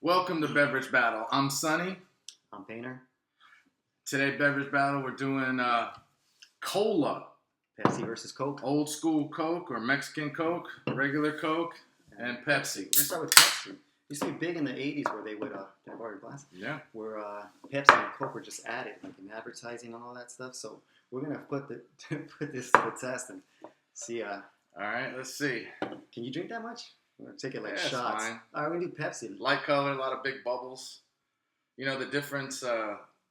Welcome to Beverage Battle. I'm Sonny. I'm Painter. Today, Beverage Battle, we're doing cola. Pepsi versus Coke. Old school Coke or Mexican Coke, regular Coke, and Pepsi. We're going to start with Pepsi. It used to be big in the 80s where they would, can I borrow your glass? Yeah. Where Pepsi and Coke were just added, like in advertising and all that stuff. So we're going to put this to the test and see. All right, let's see. Can you drink that much? We're going to take it like Yeah, shots. fine. All right, we're going to do Pepsi. Light color, a lot of big bubbles. You know, the difference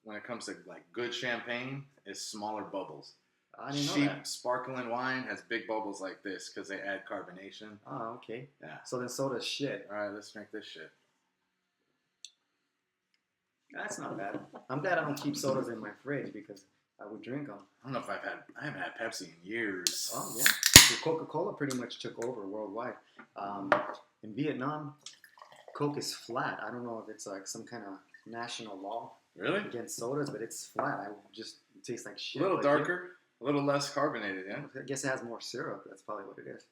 when it comes to like good champagne is smaller bubbles. I didn't know Cheap that. sparkling wine has big bubbles like this because they add carbonation. Oh, okay. Yeah. So then soda's shit. All right, let's drink this shit. That's not bad. I'm glad I don't keep sodas in my fridge because I would drink them. I don't know if I haven't had Pepsi in years. Oh, yeah. So Coca-Cola pretty much took over worldwide. In Vietnam, Coke is flat. I don't know if it's like some kind of national law Really? against sodas, but it's flat. It tastes like shit. A little Like darker, a little less carbonated, yeah? I guess it has more syrup. That's probably what it is.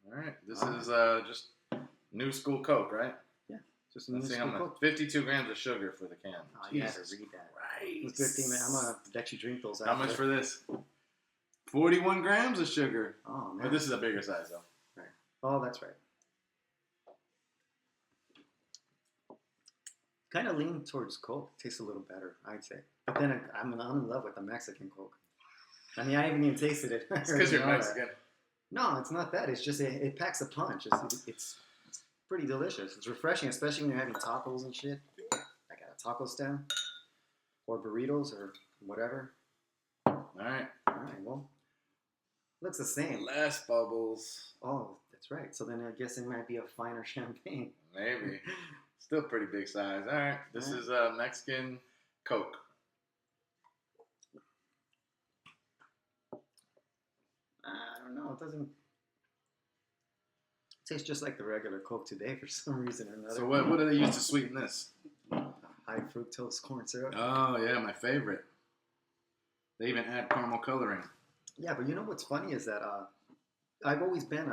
All right, this is just new school Coke, right? Yeah, just Let's see how much. Coke. 52 grams of sugar for the can. Oh, you had to read that. Right. It's a good thing, man. I'm going to let you drink those How much for this? 41 grams of sugar. Oh, man. But this is a bigger size, though. Right. Oh, that's right. Kind of lean towards Coke. Tastes a little better, I'd say. But then I'm in love with the Mexican Coke. I mean, I haven't even tasted it. It's because you're Mexican. No, it's not that. It's just it packs a punch. It's pretty delicious. It's refreshing, especially when you're having tacos and shit. I got a taco stand or burritos or whatever. All right. Well, looks the same. Less bubbles. Oh, that's right. So then I guess it might be a finer champagne. Maybe. Still pretty big size. All right. This is Mexican Coke. I don't know. It doesn't taste just like the regular Coke today for some reason or another. So what do they use to sweeten this? High fructose corn syrup. Oh, yeah, my favorite. They even add caramel coloring. Yeah, but you know what's funny is that I've always been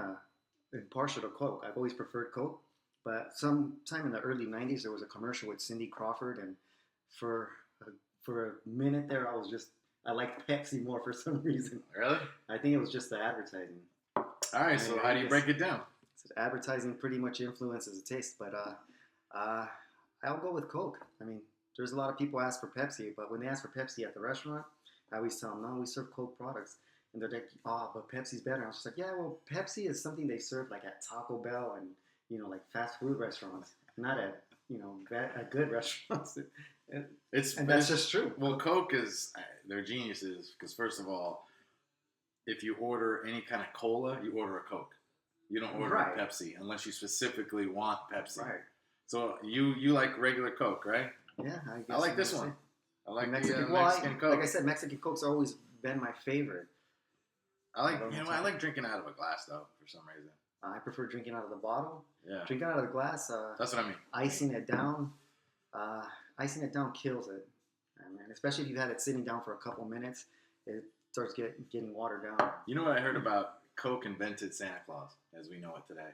partial to Coke. I've always preferred Coke. But sometime in the early 90s, there was a commercial with Cindy Crawford. And for a minute there, I liked Pepsi more for some reason. Really? I think it was just the advertising. All right, so how do you break it down? So advertising pretty much influences the taste, but I'll go with Coke. I mean, there's a lot of people ask for Pepsi, but when they ask for Pepsi at the restaurant, I always tell them, no, we serve Coke products. And they're like, oh, but Pepsi's better. And I was just like, yeah, well, Pepsi is something they serve like at Taco Bell and, like fast food restaurants, not at, at good restaurants. And that's just true. Well, Coke they're geniuses because first of all, if you order any kind of cola, you order a Coke. You don't order a Pepsi unless you specifically want Pepsi. Right. So you like regular Coke, right? Yeah, I guess. I like this one. I like Mexican Coke. Like I said, Mexican Coke's always been my favorite. I like drinking out of a glass though for some reason. I prefer drinking out of the bottle. Yeah. Drinking out of the glass. That's what I mean. Icing it down. Icing it down kills it. And especially if you've had it sitting down for a couple minutes, it starts getting watered down. You know what I heard about? Coke invented Santa Claus as we know it today.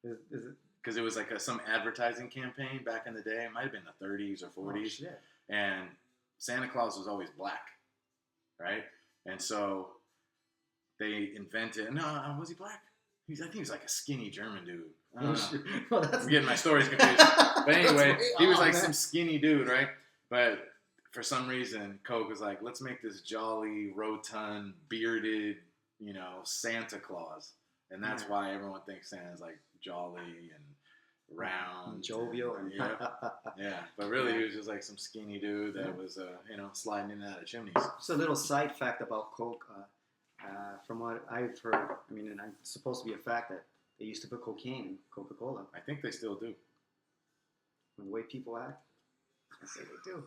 Is it? Because it was like some advertising campaign back in the day. It might have been the 30s or 40s. Oh, shit. And Santa Claus was always black, right? And so they invented. No, was he black? I think he was like a skinny German dude. Well, I'm getting my stories confused. But anyway, he was like some skinny dude, right? But for some reason, Coke was like, let's make this jolly, rotund, bearded, Santa Claus. And that's why everyone thinks Santa's like jolly and round. Jovial. Yeah. But really, he was just like some skinny dude that was, sliding in and out of chimneys. Just a little side fact about Coke. From what I've heard, and it's supposed to be a fact that they used to put cocaine in Coca-Cola. I think they still do. And the way people act, I say they do.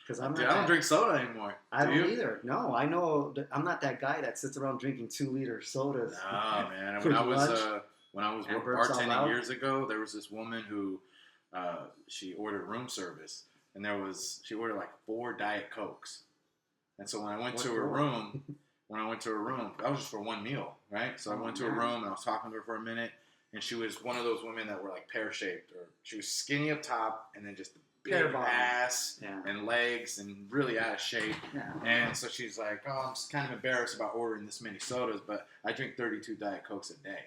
Because I don't drink soda anymore. I don't either. No, I know. I'm not that guy that sits around drinking 2-liter sodas. No, man. When I was bartending years ago, there was this woman who she ordered room service, and she ordered like 4 Diet Cokes. And so when I went to her room, that was just for one meal, right? So I went to her room and I was talking to her for a minute, and she was one of those women that were like pear-shaped, or she was skinny up top, and then just a Pear big bottom. ass Yeah. and legs, and really out of shape. Yeah. And so she's like, oh, I'm just kind of embarrassed about ordering this many sodas, but I drink 32 Diet Cokes a day.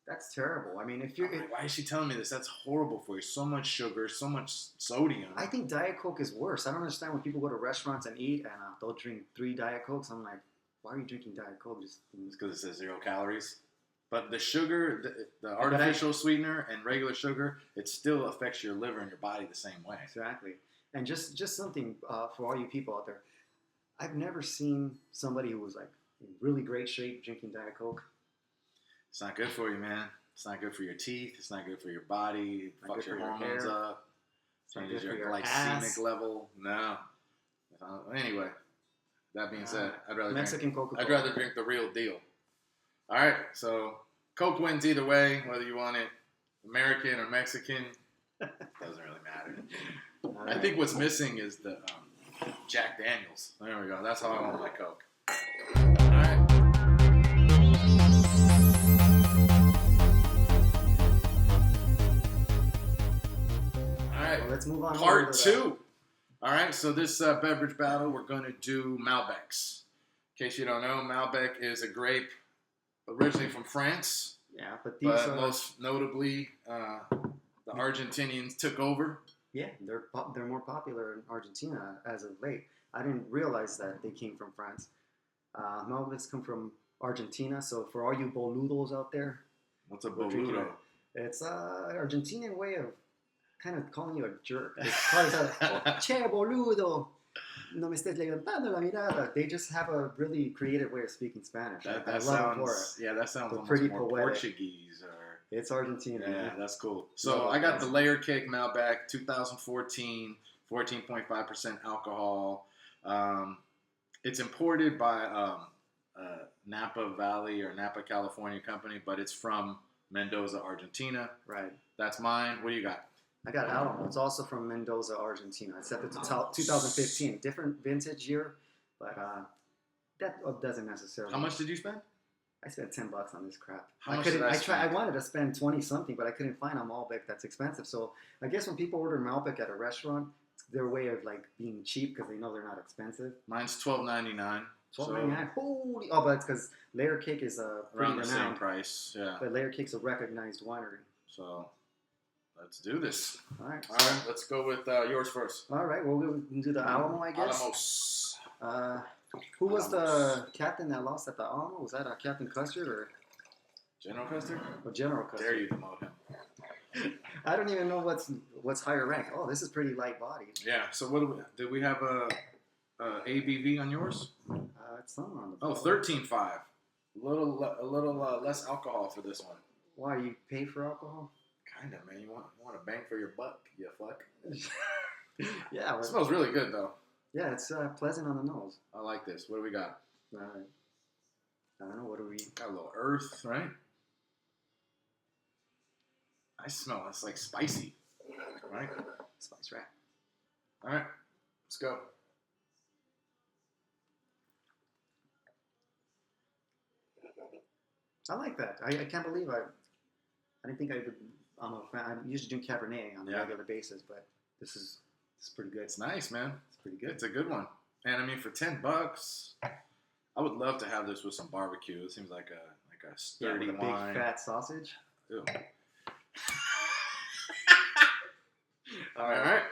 That's terrible. I mean, if you're, Why is she telling me this? That's horrible for you. So much sugar, so much sodium. I think Diet Coke is worse. I don't understand when people go to restaurants and eat and they'll drink 3 Diet Cokes. I'm like, why are you drinking Diet Coke? It's because it says 0 calories. But the sugar, the artificial sweetener and regular sugar, it still affects your liver and your body the same way. Exactly. And just something for all you people out there. I've never seen somebody who was like in really great shape drinking Diet Coke. It's not good for you, man. It's not good for your teeth. It's not good for your body. It fucks your hormones up. Changes your glycemic level. No. Anyway, that being said, I'd rather drink the real deal. All right, so Coke wins either way, whether you want it American or Mexican. Doesn't really matter. I think what's missing is the Jack Daniels. There we go. That's how I want my Coke. All right. Well, let's move on. Part 2. All right, so this beverage battle, we're going to do Malbecs. In case you don't know, Malbec is a grape originally from France. Yeah, but these are most notably, the Argentinians took over. Yeah, they're more popular in Argentina as of late. I didn't realize that they came from France. Malbecs come from Argentina, so for all you boludos out there. What's a boludo? It's an Argentinian way of kind of calling you a jerk. It's called che boludo, no me estés levantando la mirada. They just have a really creative way of speaking Spanish. That sounds almost pretty more poetic. Portuguese. It's Argentina. Yeah, that's cool. So I got the Layer Cake Malbec 2014, 14.5% alcohol. It's imported by Napa Valley or Napa, California company, but it's from Mendoza, Argentina. Right. That's mine. What do you got? I got Alamo. It's also from Mendoza, Argentina. It's at the 2015. Different vintage year, but that doesn't necessarily. How much did you spend? I spent $10 on this crap. How much did I spend? I wanted to spend 20 something, but I couldn't find a Malbec that's expensive. So I guess when people order Malbec at a restaurant, it's their way of like being cheap because they know they're not expensive. Mine's $12.99. $12.99. Holy! Oh, but it's because Layer Cake is a around the same price. Yeah. But Layer Cake's a recognized winery. So let's do this. All right. All right. Let's go with yours first. All right. Well, we'll do the Alamo, I guess. Alamos. Who was the captain that lost at the Alamo? Was that Captain Custard or General Custard? Or General Custard? Dare you demote him? I don't even know what's higher rank. Oh, this is pretty light bodied. Yeah. So what did we have a ABV on yours? It's somewhere on the. Oh, 13.5. A little less alcohol for this one. Why, you pay for alcohol? Kind of, man. You want a bang for your buck, you fuck. Yeah. Well, it smells really good though. Yeah, it's pleasant on the nose. I like this. What do we got? All right. I don't know. What do we? Got a little earth, right? I smell it's like spicy, right? Spice, right? All right, let's go. I like that. I can't believe I didn't think I would. I'm a fan. I usually drink Cabernet on a regular basis, but this is pretty good. It's nice, man. It's pretty good. It's a good one. And I mean, for $10, I would love to have this with some barbecue. It seems like a sturdy with a wine. big fat sausage. Ew. All right.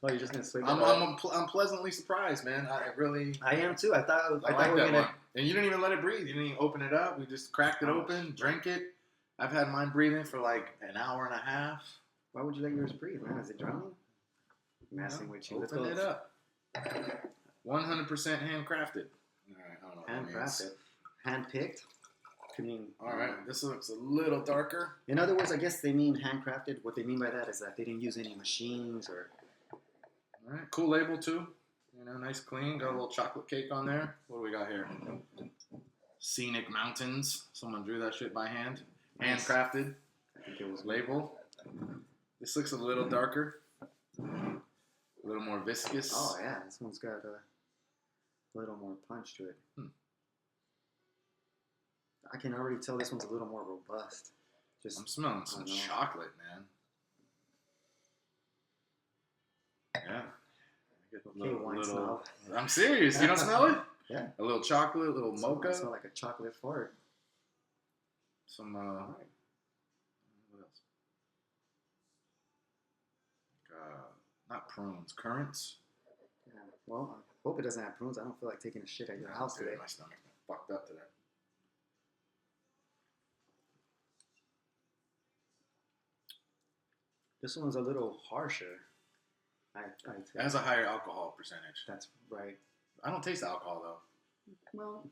Oh, you're just gonna swig it up? I'm pleasantly surprised, man. I am too. I thought I like that one. And you didn't even let it breathe. You didn't even open it up. We just cracked it open, drank it. I've had mine breathing for like an hour and a half. Why would you let yours breathe, man? Is it drowning? Messing with you. Open it up. 100% handcrafted. All right, I don't know what that means. Handpicked. I mean, all right, this looks a little darker. In other words, I guess they mean handcrafted. What they mean by that is that they didn't use any machines or. All right, cool label too. You know, nice clean. Got a little chocolate cake on there. What do we got here? Scenic Mountains. Someone drew that shit by hand. Handcrafted. I think it was label. This looks a little darker. A little more viscous. Oh yeah, this one's got a little more punch to it. I can already tell this one's a little more robust. Just I'm smelling some chocolate, man. Yeah. Get a little. I'm serious. You don't smell it? Yeah. A little chocolate, a little mocha. It smells like a chocolate fart. Some. What else? Not prunes, currants. Yeah. Well, I hope it doesn't have prunes. I don't feel like taking a shit at your house today. My stomach's fucked up today. This one's a little harsher. It has a higher alcohol percentage. That's right. I don't taste the alcohol though. Well,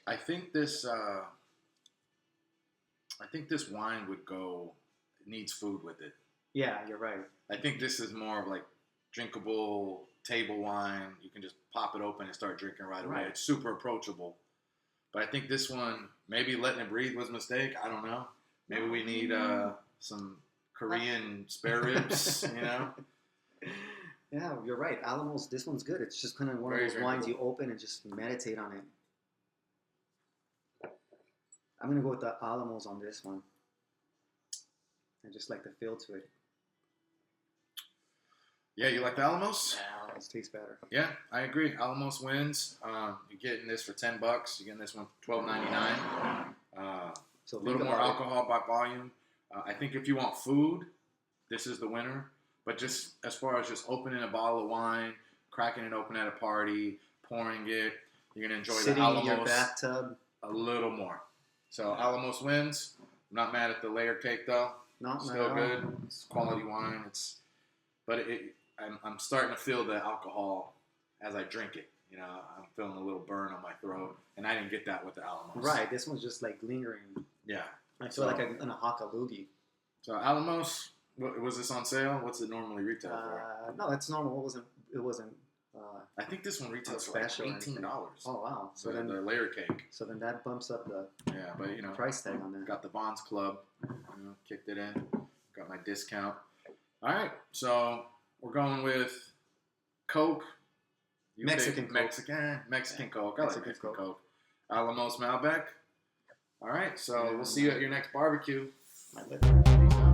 I think this wine would go. It needs food with it. Yeah, you're right. I think this is more of like drinkable table wine. You can just pop it open and start drinking right away. It's super approachable. But I think this one, maybe letting it breathe was a mistake. I don't know. Maybe we need some Korean spare ribs, you know? Yeah, you're right. Alamos, this one's good. It's just kind of one of those wines you open and just meditate on it. I'm going to go with the Alamos on this one. I just like the feel to it. Yeah, you like the Alamos? Yeah, Alamos tastes better. Yeah, I agree. Alamos wins. You're getting this for $10. You're getting this one for $12.99. So a little more alcohol by volume. I think if you want food, this is the winner. But just as far as just opening a bottle of wine, cracking it open at a party, pouring it, you're gonna enjoy the Alamos in your bathtub a little more. So Alamos wins. I'm not mad at the layer cake though. Still good. It's quality wine. I'm starting to feel the alcohol as I drink it. You know, I'm feeling a little burn on my throat, and I didn't get that with the Alamos. Right. This one's just like lingering. Yeah. I feel like I'm in a haka-loogie. So Alamos, was this on sale? What's it normally retail for? No, it's normal. It wasn't. I think this one retails for like $18. Oh wow! So then the layer cake. So then that bumps up the but you know, price tag on that. Got the Bonds Club, kicked it in, got my discount. All right, so we're going with Coke. Mexican Coke. Mexican Coke. I like Mexican Coke. Alamos Malbec. All right, so we'll see you at your next barbecue. My liver.